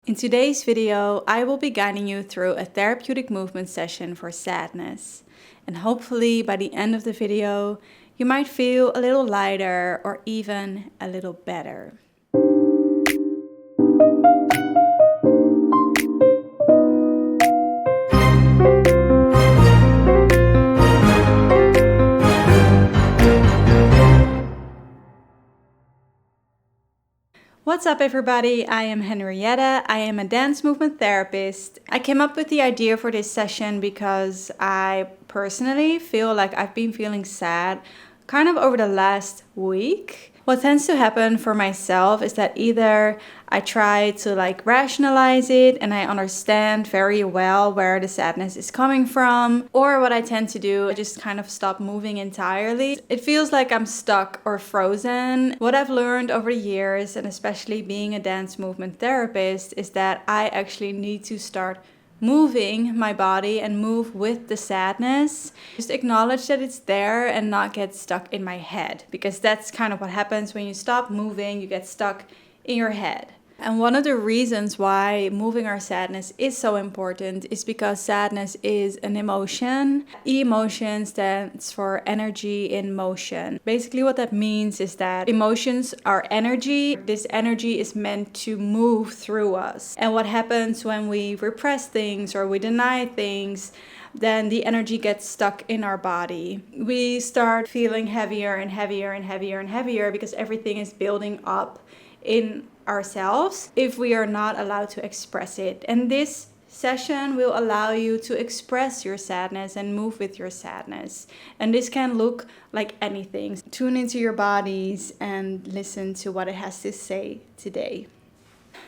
In today's video, I will be guiding you through a therapeutic movement session for sadness. And hopefully by the end of the video, you might feel a little lighter or even a little better. What's up everybody, I am Henrietta, I am a dance movement therapist. I came up with the idea for this session because I personally feel like I've been feeling sad kind of over the last week. What tends to happen for myself is that either I try to rationalize it and I understand very well where the sadness is coming from, or what I tend to do, I just kind of stop moving entirely. It feels like I'm stuck or frozen. What I've learned over the years, and especially being a dance movement therapist, is that I actually need to start moving my body and move with the sadness. Just acknowledge that it's there and not get stuck in my head, because that's kind of what happens when you stop moving. You get stuck in your head. And one of the reasons why moving our sadness is so important is because sadness is an emotion. Emotion stands for energy in motion. Basically what that means is that emotions are energy. This energy is meant to move through us. And what happens when we repress things or we deny things, then the energy gets stuck in our body. We start feeling heavier and heavier and heavier and heavier because everything is building up in ourselves if we are not allowed to express it. And this session will allow you to express your sadness and move with your sadness. And this can look like anything. Tune into your bodies and listen to what it has to say today.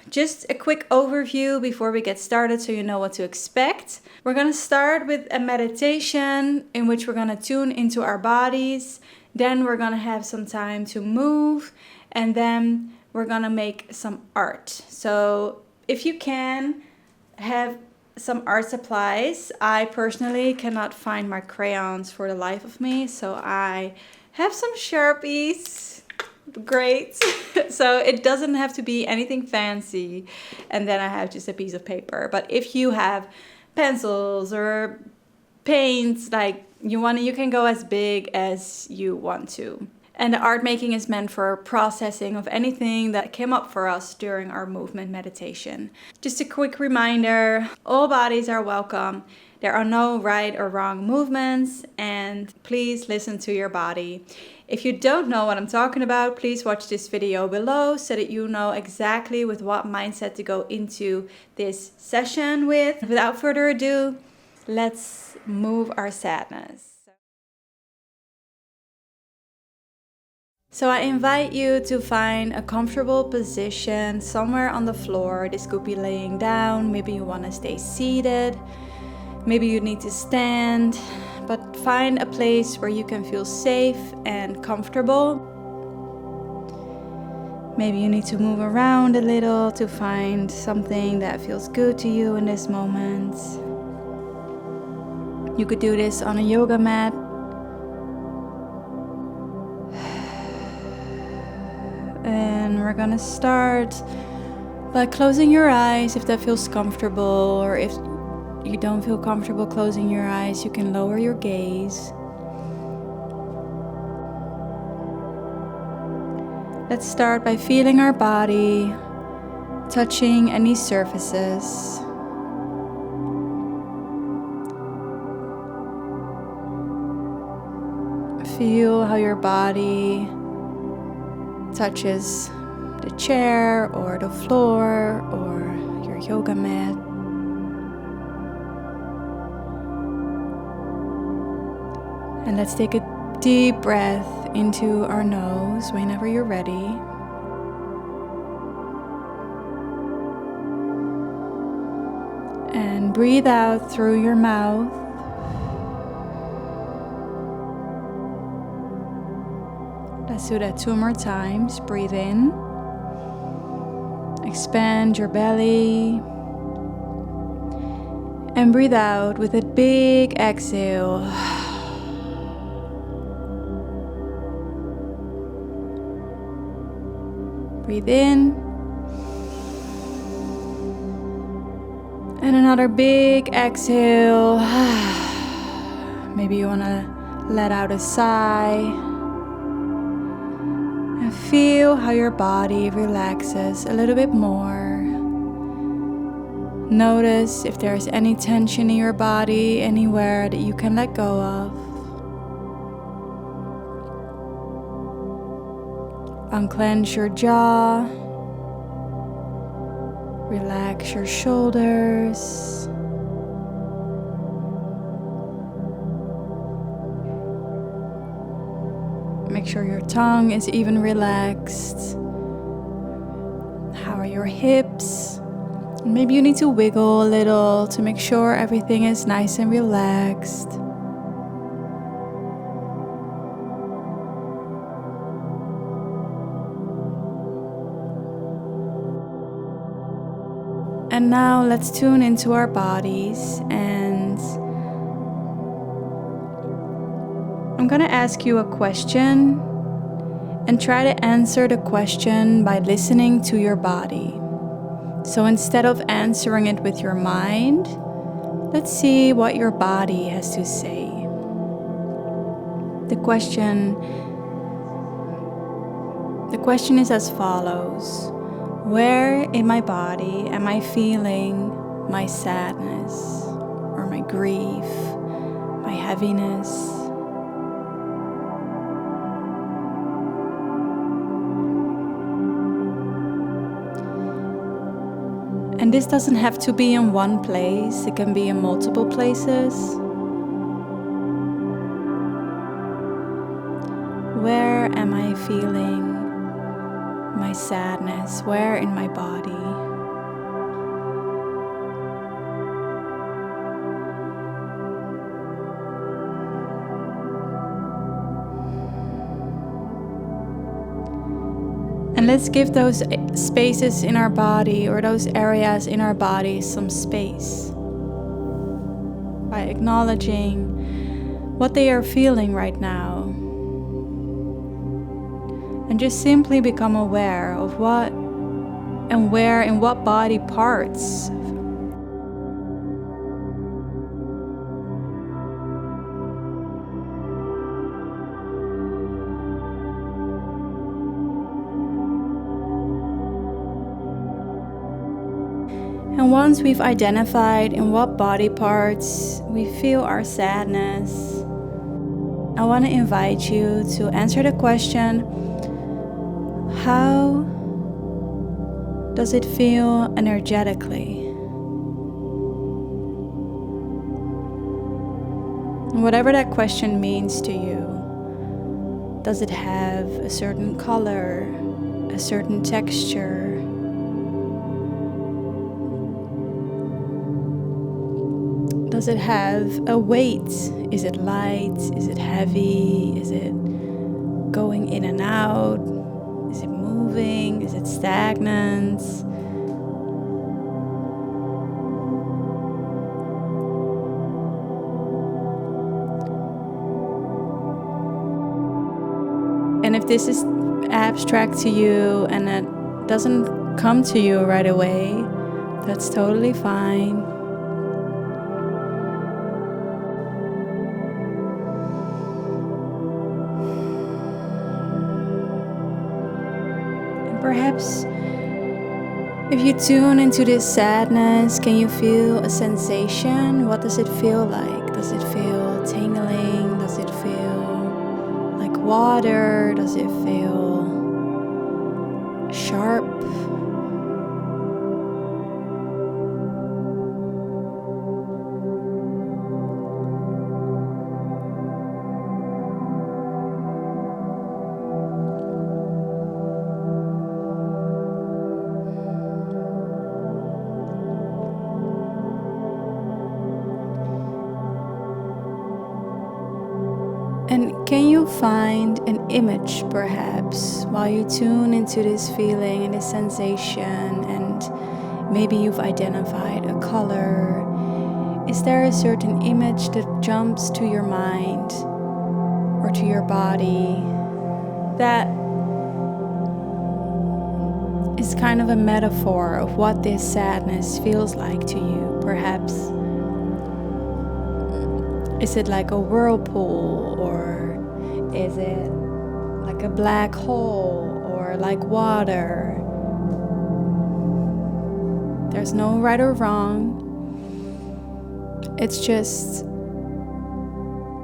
Just a quick overview before we get started so you know what to expect. We're going to start with a meditation in which we're going to tune into our bodies. Then we're going to have some time to move, and then we're gonna make some art. So if you can, have some art supplies. I personally cannot find my crayons for the life of me, so I have some Sharpies. Great. So it doesn't have to be anything fancy. And then I have just a piece of paper. But if you have pencils or paints, you can go as big as you want to. And the art making is meant for processing of anything that came up for us during our movement meditation. Just a quick reminder, all bodies are welcome. There are no right or wrong movements, and please listen to your body. If you don't know what I'm talking about, please watch this video below so that you know exactly with what mindset to go into this session with. Without further ado, let's move our sadness. So I invite you to find a comfortable position somewhere on the floor. This could be laying down, maybe you want to stay seated, maybe you need to stand, but find a place where you can feel safe and comfortable. Maybe you need to move around a little to find something that feels good to you in this moment. You could do this on a yoga mat. And we're gonna start by closing your eyes if that feels comfortable, or if you don't feel comfortable closing your eyes, you can lower your gaze. Let's start by feeling our body, touching any surfaces. Feel how your body touches the chair or the floor or your yoga mat. And let's take a deep breath into our nose whenever you're ready. And breathe out through your mouth. Let's do that 2 more times. Breathe in. Expand your belly. And breathe out with a big exhale. Breathe in. And another big exhale. Maybe you want to let out a sigh. And feel how your body relaxes a little bit more. Notice if there's any tension in your body, anywhere that you can let go of. Unclench your jaw. Relax your shoulders. Make sure your tongue is even relaxed. How are your hips? Maybe you need to wiggle a little to make sure everything is nice and relaxed. And now let's tune into our bodies, and I'm gonna ask you a question and try to answer the question by listening to your body. So instead of answering it with your mind, let's see what your body has to say. The question is as follows. Where in my body am I feeling my sadness or my grief, my heaviness? And this doesn't have to be in one place, it can be in multiple places. Where am I feeling my sadness? Where in my body? And let's give those spaces in our body, or those areas in our body, some space by acknowledging what they are feeling right now. And just simply become aware of what and where in what body parts. And once we've identified in what body parts we feel our sadness, I want to invite you to answer the question, how does it feel energetically? Whatever that question means to you, does it have a certain color, a certain texture? Does it have a weight? Is it light? Is it heavy? Is it going in and out? Is it moving? Is it stagnant? And if this is abstract to you and it doesn't come to you right away, that's totally fine. Perhaps if you tune into this sadness, can you feel a sensation? What does it feel like? Does it feel tingling? Does it feel like water? Does it feel sharp? And can you find an image, perhaps, while you tune into this feeling and this sensation, and maybe you've identified a color? Is there a certain image that jumps to your mind or to your body that is kind of a metaphor of what this sadness feels like to you, perhaps. Is it like a whirlpool, or is it like a black hole, or like water? There's no right or wrong. It's just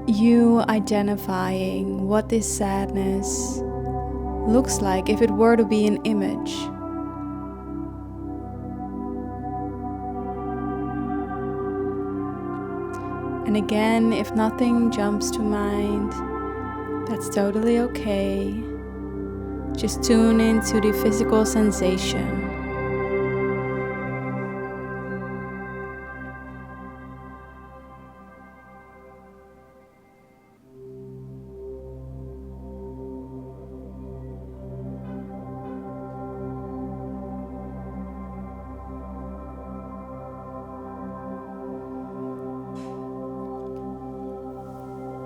you identifying what this sadness looks like if it were to be an image. And again, if nothing jumps to mind, that's totally okay. Just tune into the physical sensation.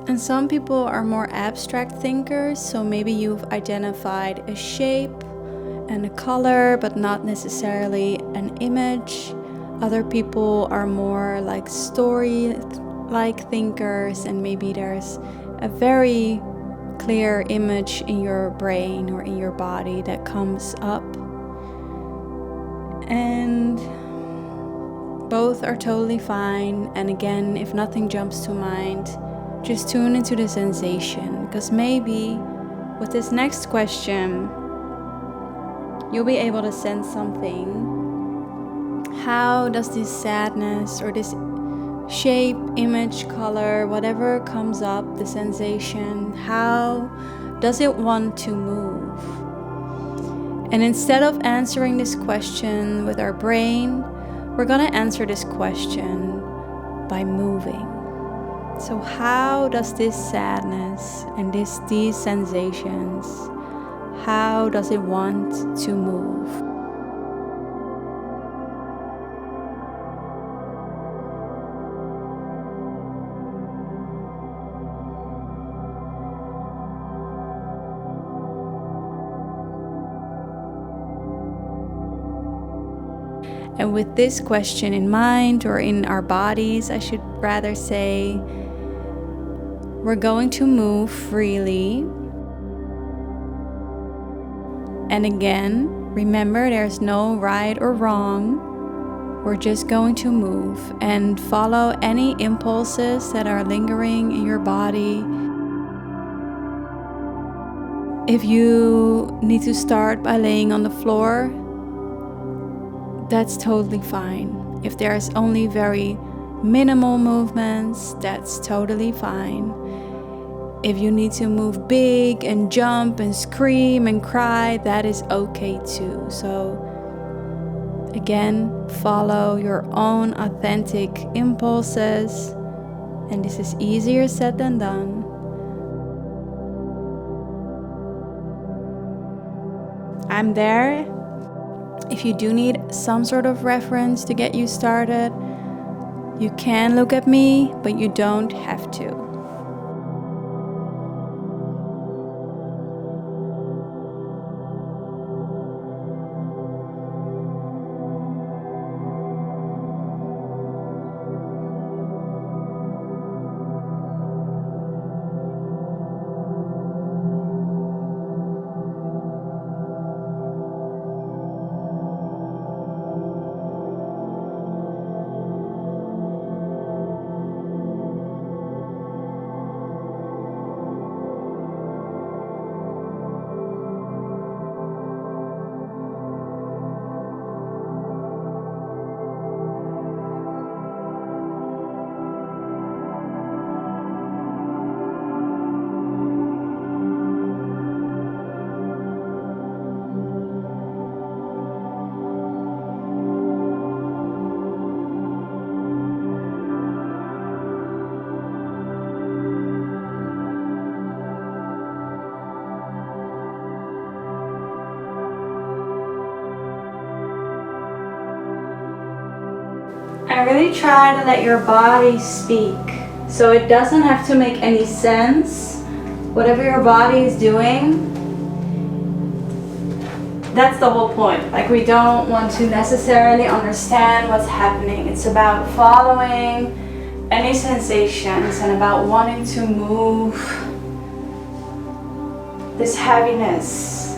And some people are more abstract thinkers, so maybe you've identified a shape and a color, but not necessarily an image. Other people are more like story-like thinkers, and maybe there's a very clear image in your brain or in your body that comes up. And both are totally fine. And again, if nothing jumps to mind, just tune into the sensation, because maybe with this next question, you'll be able to sense something. How does this sadness or this shape, image, color, whatever comes up, the sensation, how does it want to move? And instead of answering this question with our brain, we're gonna answer this question by moving. So how does this sadness and these sensations, how does it want to move? And with this question in mind, or in our bodies, I should rather say, we're going to move freely. And again, remember, there's no right or wrong. We're just going to move and follow any impulses that are lingering in your body. If you need to start by laying on the floor, that's totally fine. If there's only very minimal movements, that's totally fine. If you need to move big and jump and scream and cry, that is okay too. So again, follow your own authentic impulses, and this is easier said than done. I'm there. If you do need some sort of reference to get you started, you can look at me, but you don't have to. I really try to let your body speak. So it doesn't have to make any sense. Whatever your body is doing, that's the whole point. Like, we don't want to necessarily understand what's happening. It's about following any sensations and about wanting to move this heaviness.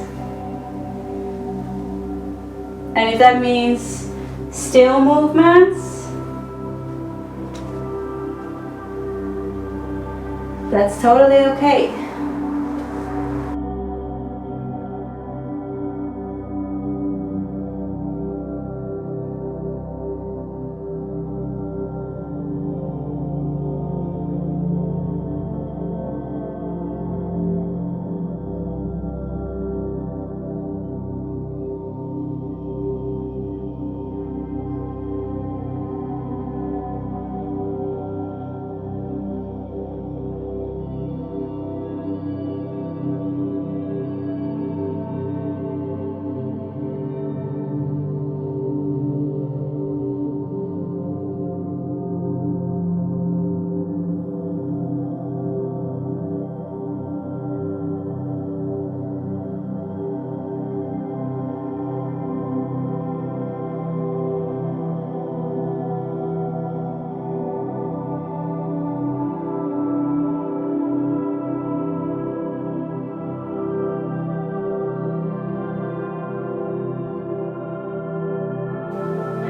And if that means still movements, that's totally okay.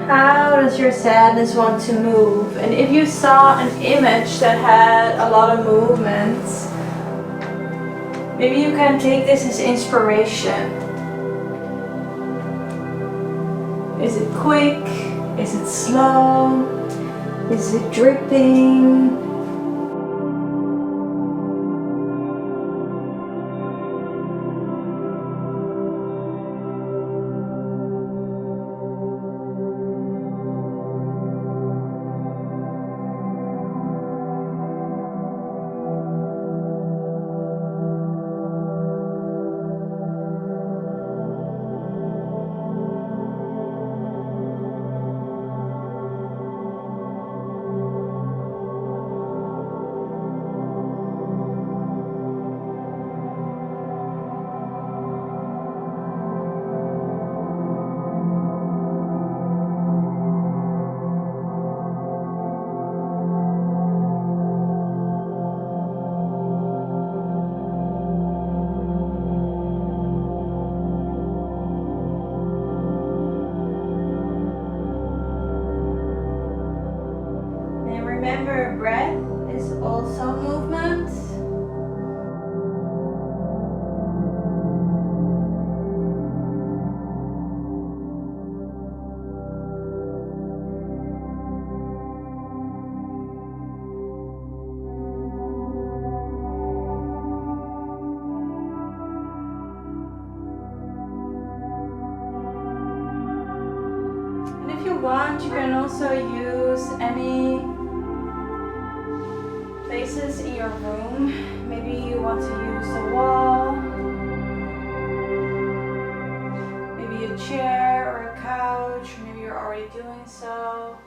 How does your sadness want to move? And if you saw an image that had a lot of movements, maybe you can take this as inspiration. Is it quick? Is it slow? Is it dripping? Remember, breath is also movement. And if you want, you can also use any places in your room. Maybe you want to use a wall, maybe a chair or a couch, maybe you're already doing so.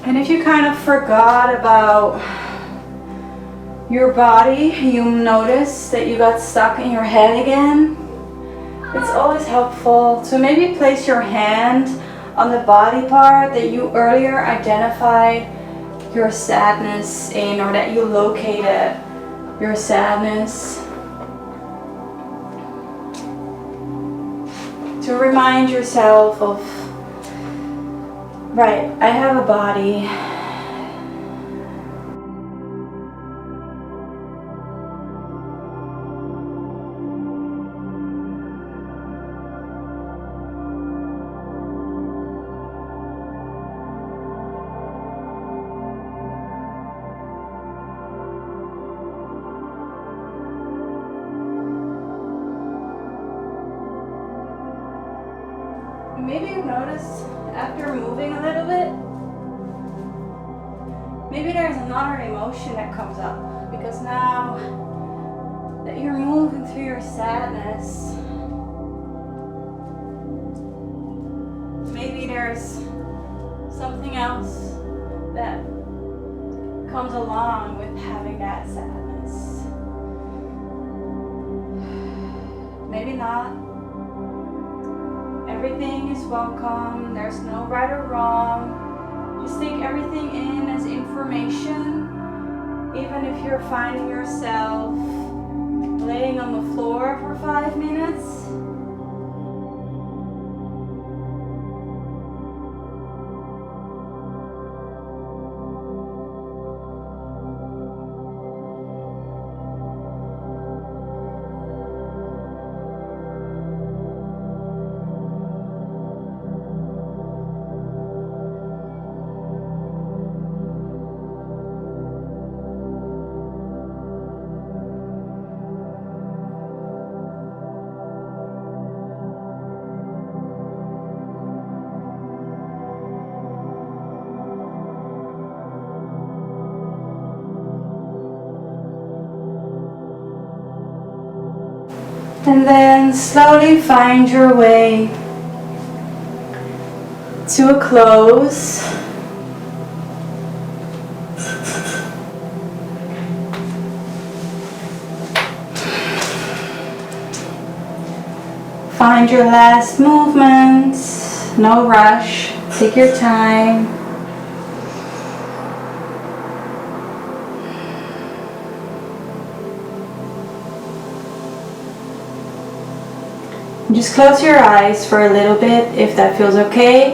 And if you kind of forgot about your body, you notice that you got stuck in your head again, it's always helpful to maybe place your hand on the body part that you earlier identified your sadness in, or that you located your sadness, to remind yourself of, right, I have a body. notice after moving a little bit, maybe there's another emotion that comes up, because now that you're moving through your sadness, maybe there's something else that comes along with having that sadness. Maybe not. Everything is welcome. There's no right or wrong. Just take everything in as information. Even if you're finding yourself laying on the floor for 5 minutes, and then slowly find your way to a close. Find your last movements, no rush, take your time. Just close your eyes for a little bit if that feels okay.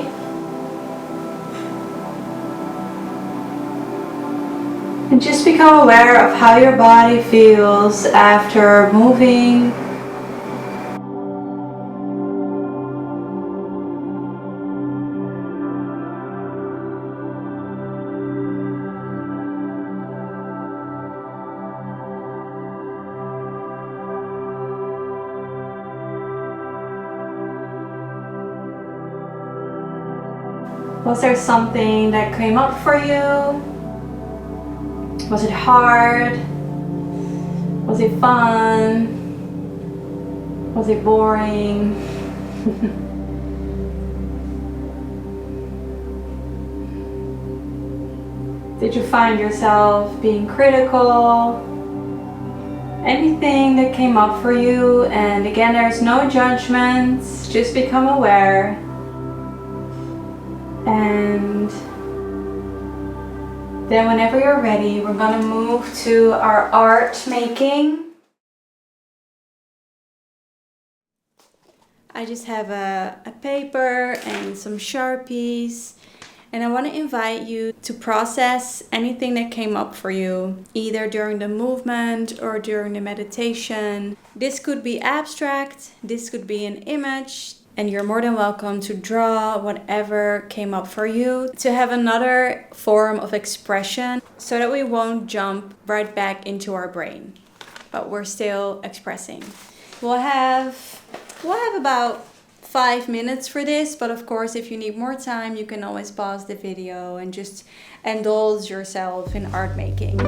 And just become aware of how your body feels after moving. Was there something that came up for you? Was it hard? Was it fun? Was it boring? Did you find yourself being critical? Anything that came up for you? And again, there's no judgments, just become aware. And then whenever you're ready, we're gonna move to our art making. I just have a paper and some Sharpies, and I want to invite you to process anything that came up for you, either during the movement or during the meditation. This could be abstract, this could be an image, and you're more than welcome to draw whatever came up for you, to have another form of expression so that we won't jump right back into our brain, but we're still expressing. We'll have about 5 minutes for this, but of course if you need more time, you can always pause the video and just indulge yourself in art making.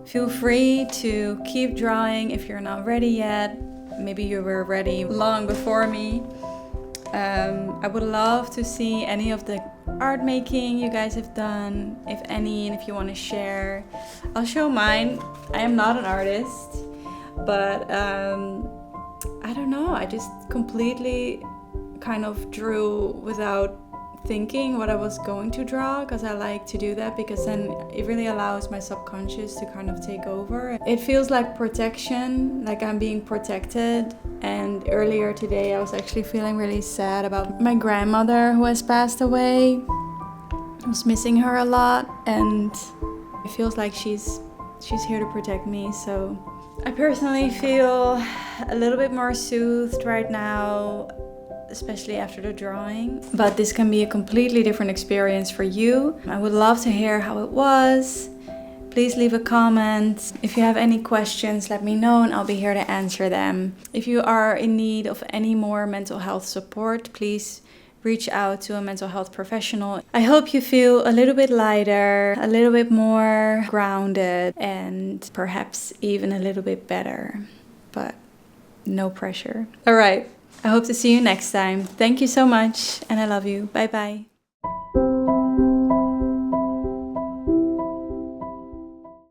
Feel free to keep drawing if you're not ready yet. Maybe you were ready long before me. I would love to see any of the art making you guys have done, if any, and if you want to share. I'll show mine. I am not an artist, but I don't know. I just completely kind of drew without thinking what I was going to draw, because I like to do that, because then it really allows my subconscious to kind of take over. It feels like protection, like I'm being protected. And earlier today I was actually feeling really sad about my grandmother who has passed away. I was missing her a lot, and it feels like she's here to protect me. So I personally feel a little bit more soothed right now, especially after the drawing. But this can be a completely different experience for you. I would love to hear how it was. Please leave a comment. If you have any questions, let me know and I'll be here to answer them. If you are in need of any more mental health support, please reach out to a mental health professional. I hope you feel a little bit lighter, a little bit more grounded, and perhaps even a little bit better. But no pressure. All right. I hope to see you next time. Thank you so much, and I love you. Bye bye.